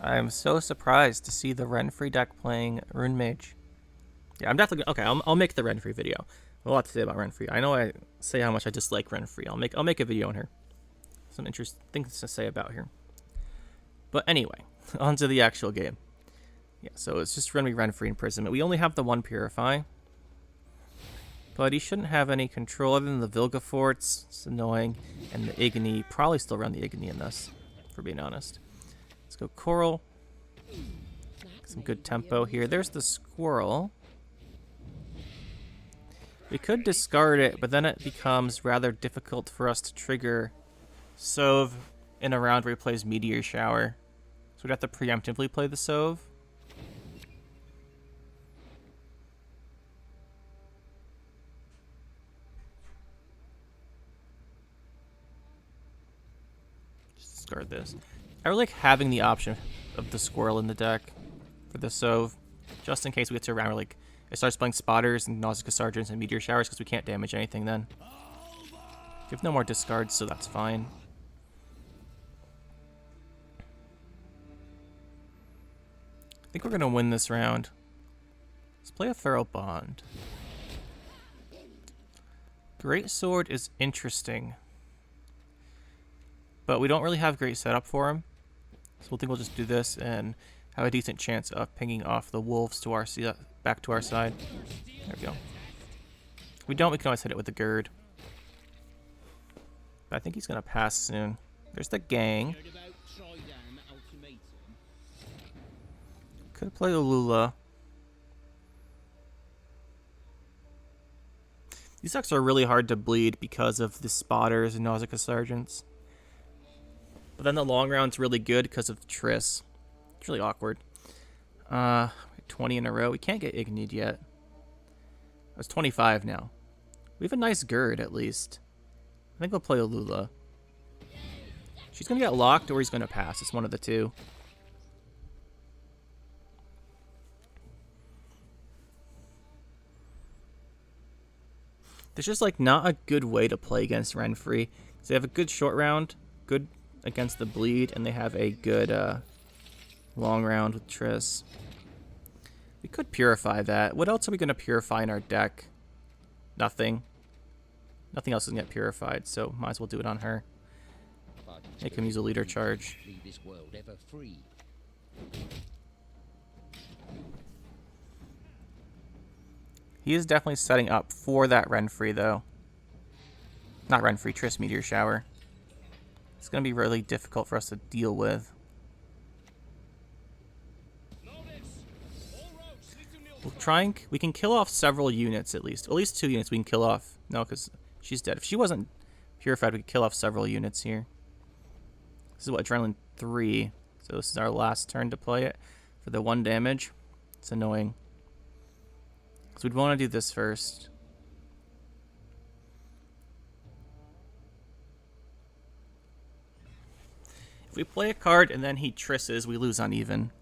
I'm so surprised to see the Renfri deck playing Rune Mage. Yeah, I'm definitely okay. I'll make the Renfri video. A lot to say about Renfri. I know I say how much I dislike Renfri. I'll make a video on her. Some interesting things to say about her. But anyway, on to the actual game. Yeah, so it's just Renfri Imprisonment. We only have the one Purify. But he shouldn't have any control other than the Vilgeforts. It's annoying. And the Igni. Probably still run the Igni in this, for being honest. Let's go Coral. Some good tempo here. There's the Squirrel. We could discard it, but then it becomes rather difficult for us to trigger Sove in a round where he plays Meteor Shower. So we'd have to preemptively play the Sove. Just discard this. I really like having the option of the Squirrel in the deck for the Sove, just in case we get to a round where like it starts playing Spotters and Nausicaa Sergeants and Meteor Showers because we can't damage anything then. We have no more discards, so that's fine. I think we're going to win this round. Let's play a Feral Bond. Great Sword is interesting, but we don't really have great setup for him. So we'll think we'll just do this and have a decent chance of pinging off the wolves to our back to our side. There we go. If we don't, we can always hit it with the Gird. But I think he's going to pass soon. There's the gang. Could play Alula. These decks are really hard to bleed because of the Spotters and Nausicaa Sergeants. But then the long round's really good because of Triss. It's really awkward. 20 in a row. We can't get Igni'd yet. It's 25 now. We have a nice Gird, at least. I think we'll play Alula. She's going to get locked or he's going to pass. It's one of the two. There's just like not a good way to play against Renfri. So they have a good short round, good against the bleed, and they have a good long round with Triss. We could purify that. What else are we going to purify in our deck? Nothing. Nothing else is going to get purified, so might as well do it on her. Make him use a leader charge. He is definitely setting up for that Renfri, though. Not Renfri, Triss Meteor Shower. It's going to be really difficult for us to deal with. try and we can kill off several units at least 2 units we can kill off. No, because she's dead. If she wasn't purified, we could kill off several units here. This is what, adrenaline 3. So this is our last turn to play it for the 1 damage. It's annoying. So we'd want to do this first. If we play a card and then he trisses, we lose uneven.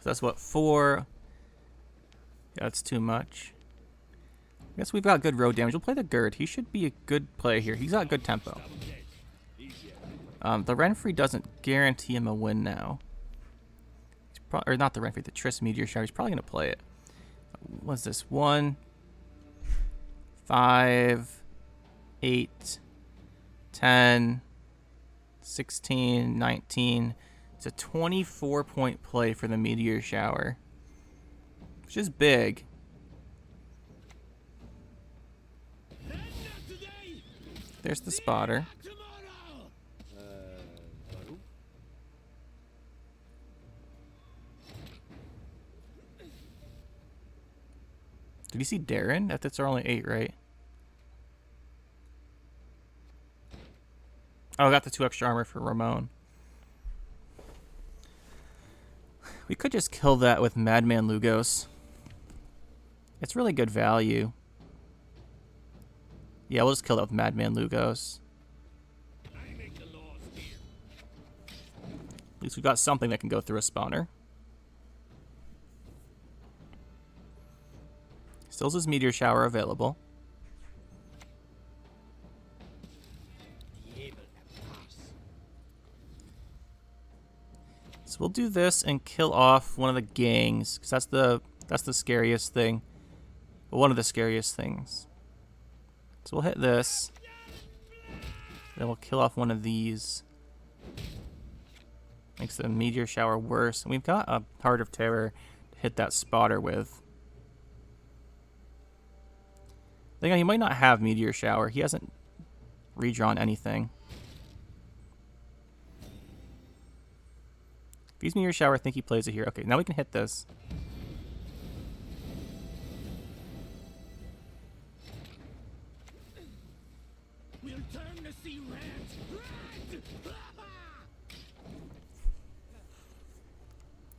That's what, 4? Yeah, that's too much. I guess we've got good road damage. We'll play the Gird. He should be a good play here. He's got good tempo. The Renfri doesn't guarantee him a win now. Or not the Renfri, the Triss Meteor Shower. He's probably going to play it. What's this? 1, 5, 8, 10, 16, 19... It's a 24-point play for the Meteor Shower, which is big. There's the spotter. Did you see Darren? That's only 8, right? Oh, I got the 2 extra armor for Ramon. We could just kill that with Madman Lugos. It's really good value. Yeah, we'll just kill that with Madman Lugos. At least we got something that can go through a spawner. Still has his Meteor Shower available. So we'll do this and kill off one of the gangs, because that's the scariest thing. Well, one of the scariest things. So we'll hit this. Then we'll kill off one of these. Makes the Meteor Shower worse. And we've got a Heart of Terror to hit that spotter with. Thing on, he might not have Meteor Shower. He hasn't redrawn anything. If he's Meteor Shower, I think he plays it here. Okay, now we can hit this. We'll turn to see red.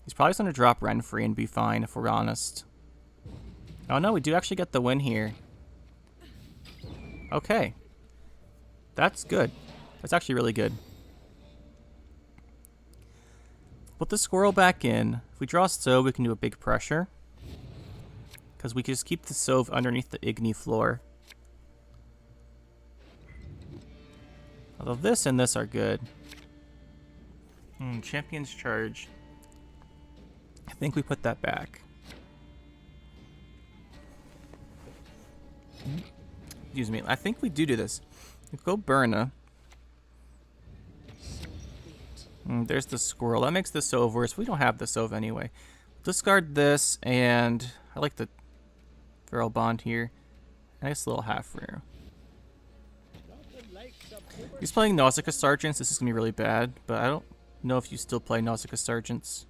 He's probably going to drop Renfri and be fine, if we're honest. Oh no, we do actually get the win here. Okay. That's good. That's actually really good. Put the squirrel back in. If we draw Sove, we can do a big pressure. Because we can just keep the Sove underneath the Igni floor. Although this and this are good. Champion's Charge. I think we put that back. Excuse me. I think we do this. We go Burna. There's the squirrel. That makes the Sove worse. We don't have the Sove anyway. Discard this, and I like the Feral Bond here. Nice little half rare. He's playing Nausicaa Sergeants. This is going to be really bad, but I don't know if you still play Nausicaa Sergeants.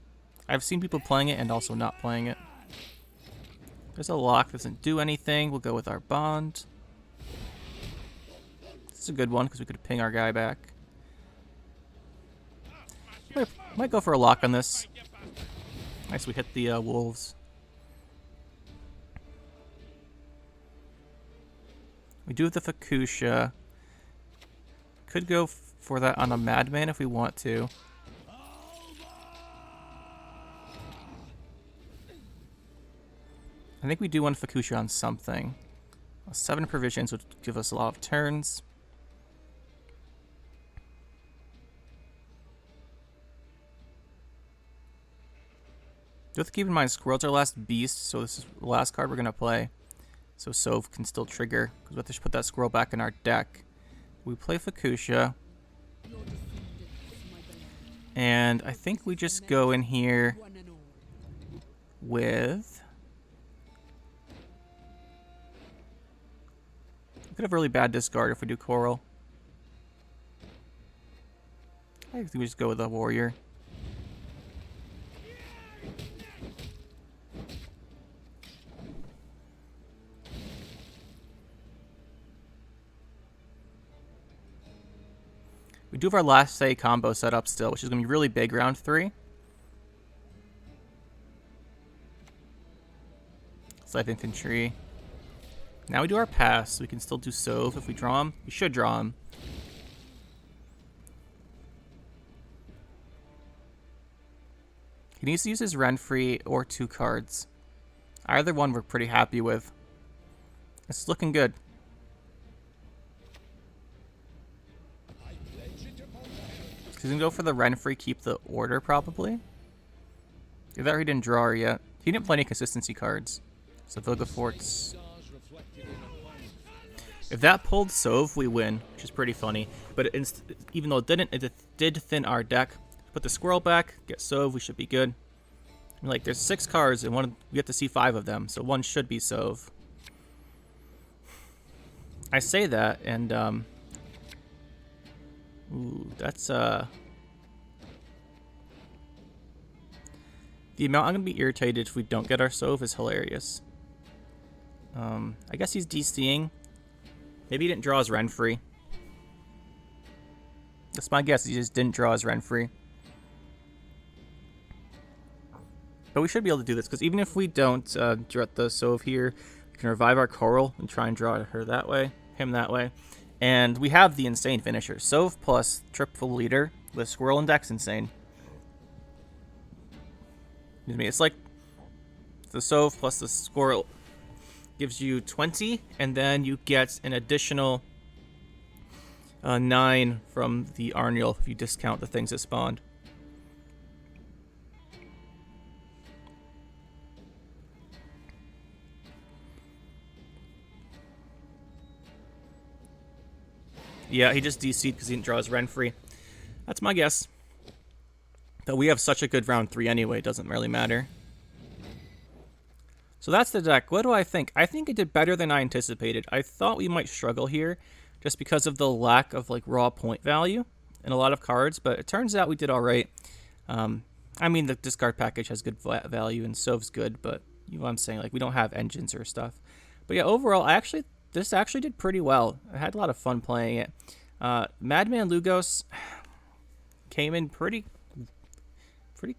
I've seen people playing it and also not playing it. There's a lock. Doesn't do anything. We'll go with our Bond. This is a good one because we could ping our guy back. Might go for a lock on this. Nice, we hit the wolves. We do have the Fukusha. Could go for that on a Madman if we want to. I think we do want Fukusha on something. 7 provisions would give us a lot of turns. Do have to keep in mind, Squirrel's our last beast, so this is the last card we're going to play. So Sove can still trigger, because we have to put that Squirrel back in our deck. We play Fukusha. And I think we just go in here with Could have really bad discard if we do Coral. I think we just go with the Warrior. We do have our last say combo set up still, which is going to be really big round 3. Scythe Infantry. Now we do our pass. We can still do Sove if we draw him. We should draw him. He needs to use his Renfri or 2 cards. Either one we're pretty happy with. It's looking good. He's going to go for the Renfri, keep the order probably. Either that or he didn't draw her yet. He didn't play any consistency cards. So Vilga Forts. If that pulled Sove, we win, which is pretty funny. But even though it didn't, it did thin our deck. Put the squirrel back, get Sove, we should be good. Like, there's 6 cards, and we get to see 5 of them, so one should be Sove. I say that, and, ooh, that's, the amount I'm going to be irritated if we don't get our Sove is hilarious. I guess he's DCing. Maybe he didn't draw his Renfri. That's my guess. He just didn't draw his Renfri. But we should be able to do this, because even if we don't draw the Sove here, we can revive our Coral and try and draw her that way, him that way. And we have the insane finisher. Sove plus triple leader with Squirrel Index, insane. Excuse me, it's like the Sove plus the Squirrel gives you 20, and then you get an additional 9 from the Arniel if you discount the things that spawned. Yeah, he just DC'd because he didn't draw his Renfri. That's my guess. But we have such a good round 3 anyway, it doesn't really matter. So that's the deck. What do I think? I think it did better than I anticipated. I thought we might struggle here just because of the lack of like raw point value in a lot of cards, but it turns out we did all right. I mean, the discard package has good value and Sove's good, but you know what I'm saying? Like, we don't have engines or stuff. But yeah, overall, this actually did pretty well. I had a lot of fun playing it. Madman Lugos came in pretty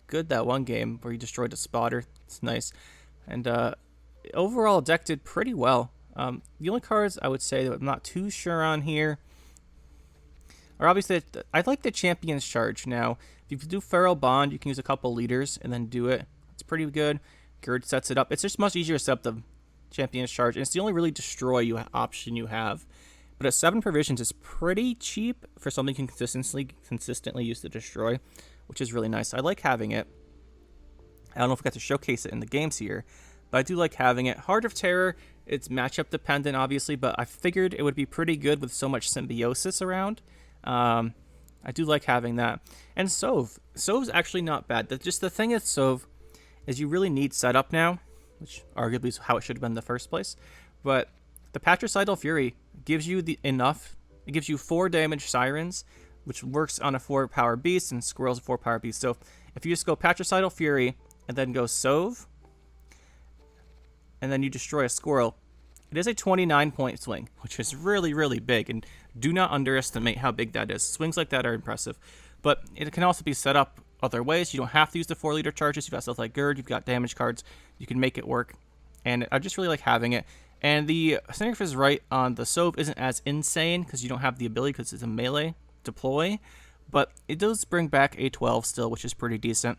good that one game where he destroyed a spotter. It's nice. And overall, deck did pretty well. The only cards I would say that I'm not too sure on here are obviously, I like the Champion's Charge. Now, if you do Feral Bond, you can use a couple leaders and then do it. It's pretty good. Gerd sets it up. It's just much easier to set up the Champion's Charge, and it's the only really destroy option you have. But at 7 provisions, it's pretty cheap for something you can consistently use to destroy, which is really nice. I like having it. I don't know if we got to showcase it in the games here, but I do like having it. Heart of Terror, it's matchup dependent, obviously, but I figured it would be pretty good with so much Symbiosis around. I do like having that. And Sove. Sove's actually not bad. Just the thing with Sove is you really need setup now, which arguably is how it should have been in the first place. But the Patricidal Fury gives you enough. It gives you 4 damage Sirens, which works on a 4-power beast, and Squirrel's a 4-power beast. So if you just go Patricidal Fury and then go Sove, and then you destroy a Squirrel, it is a 29-point swing, which is really, really big. And do not underestimate how big that is. Swings like that are impressive. But it can also be set up other ways. You don't have to use the 4-leader charges. You've got stuff like Gerd. You've got damage cards. You can make it work. And I just really like having it. And the Cynic is right on the Sove isn't as insane because you don't have the ability because it's a melee deploy. But it does bring back a 12 still, which is pretty decent.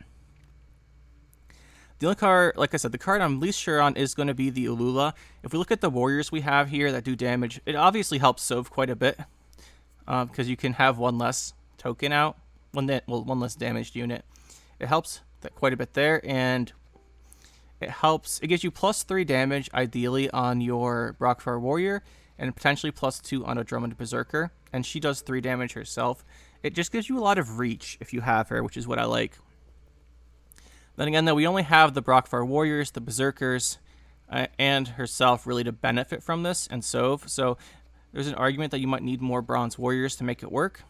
The only card, like I said, the card I'm least sure on is going to be the Ulula. If we look at the warriors we have here that do damage, it obviously helps Sove quite a bit because you can have one less token out, one less damaged unit. It helps that quite a bit there, and it gives you +3 damage ideally on your Brockfar warrior, and potentially +2 on a Drummond Berserker, and she does 3 damage herself. It just gives you a lot of reach if you have her, which is what I like. Then again, though, we only have the Brockfar warriors, the Berserkers, and herself really to benefit from this, and Sove. So There's an argument that you might need more bronze warriors to make it work.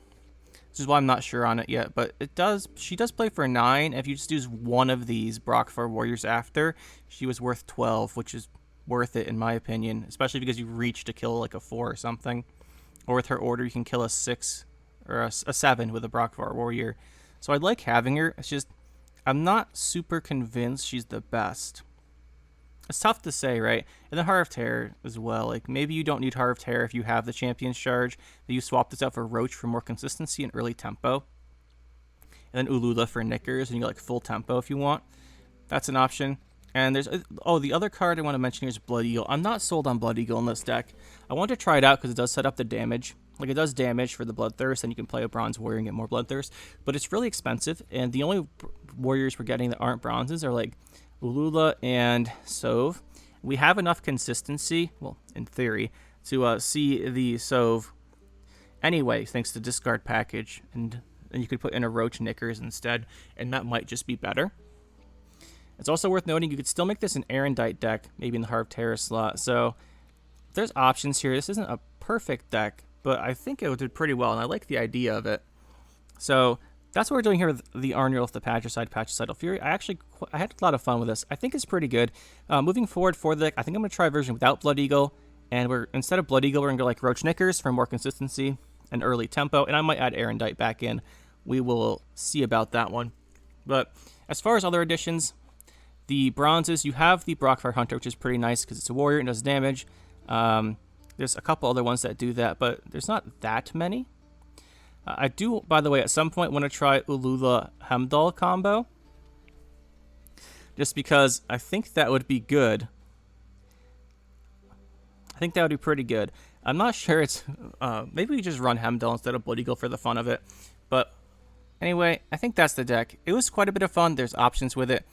This is why I'm not sure on it yet, but it does. She does play for 9. If you just use one of these Brockfar warriors after, she was worth 12, which is worth it in my opinion, especially because you reach to kill like a 4 or something. Or with her order, you can kill a 6 or a 7 with a Brockfar warrior. So I'd like having her. It's just I'm not super convinced she's the best. It's tough to say, right? And then Heart of Terror as well. Like, maybe you don't need Heart of Terror if you have the Champion's Charge. But you swap this out for Roach for more consistency and early tempo. And then Ulula for Knickers, and you get like full tempo if you want. That's an option. And there's... Oh, the other card I want to mention here is Blood Eagle. I'm not sold on Blood Eagle in this deck. I want to try it out because it does set up the damage. Like, it does damage for the Bloodthirst, and you can play a Bronze Warrior and get more Bloodthirst. But it's really expensive, and the only warriors we're getting that aren't bronzes are like Ulula and Sove. We have enough consistency, well, in theory, to see the Sove anyway, thanks to discard package, and you could put in a Roach Knickers instead, and that might just be better. It's also worth noting you could still make this an Erendite deck, maybe in the Heart of Terror slot. So there's options here. This isn't a perfect deck, but I think it did pretty well, and I like the idea of it. So that's what we're doing here with the Arnriel with the Patricidal Fury. I had a lot of fun with this. I think it's pretty good. Moving forward for the deck, I think I'm going to try a version without Blood Eagle, and instead of Blood Eagle, we're going to go like Roach Knickers for more consistency and early tempo, and I might add Erendite back in. We will see about that one. But as far as other additions, the bronzes, you have the Brockfar Hunter, which is pretty nice because it's a warrior and does damage. There's a couple other ones that do that, but there's not that many. I do, by the way, at some point want to try Ulula Hemdall combo. Just because I think that would be good. I think that would be pretty good. I'm not sure it's... maybe we just run Hemdall instead of Blood Eagle for the fun of it. But anyway, I think that's the deck. It was quite a bit of fun. There's options with it.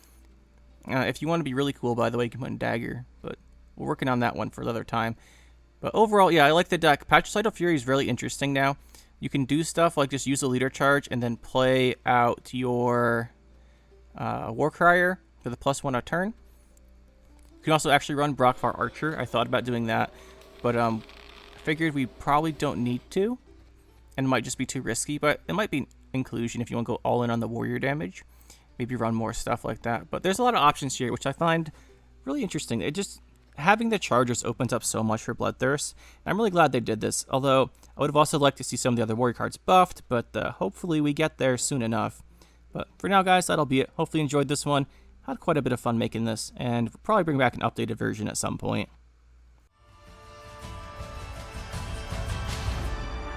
If you want to be really cool, by the way, you can put in Dagger. But we're working on that one for another time. But overall, yeah, I like the deck. Patricidal Fury is really interesting now. You can do stuff like just use a leader charge and then play out your Warcrier for the +1 a turn. You can also actually run Brockfar Archer. I thought about doing that, but I figured we probably don't need to, and it might just be too risky, but it might be inclusion if you want to go all in on the warrior damage. Maybe run more stuff like that. But there's a lot of options here, which I find really interesting. It just... having the chargers opens up so much for Bloodthirst. I'm really glad they did this, although I would have also liked to see some of the other warrior cards buffed, but hopefully we get there soon enough. But for now, guys, that'll be it. Hopefully you enjoyed this one. Had quite a bit of fun making this, and we'll probably bring back an updated version at some point.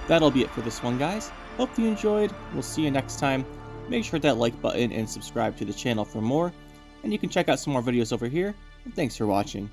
That'll be it for this one, guys. Hope you enjoyed. We'll see you next time. Make sure that like button and subscribe to the channel for more, and you can check out some more videos over here. And thanks for watching.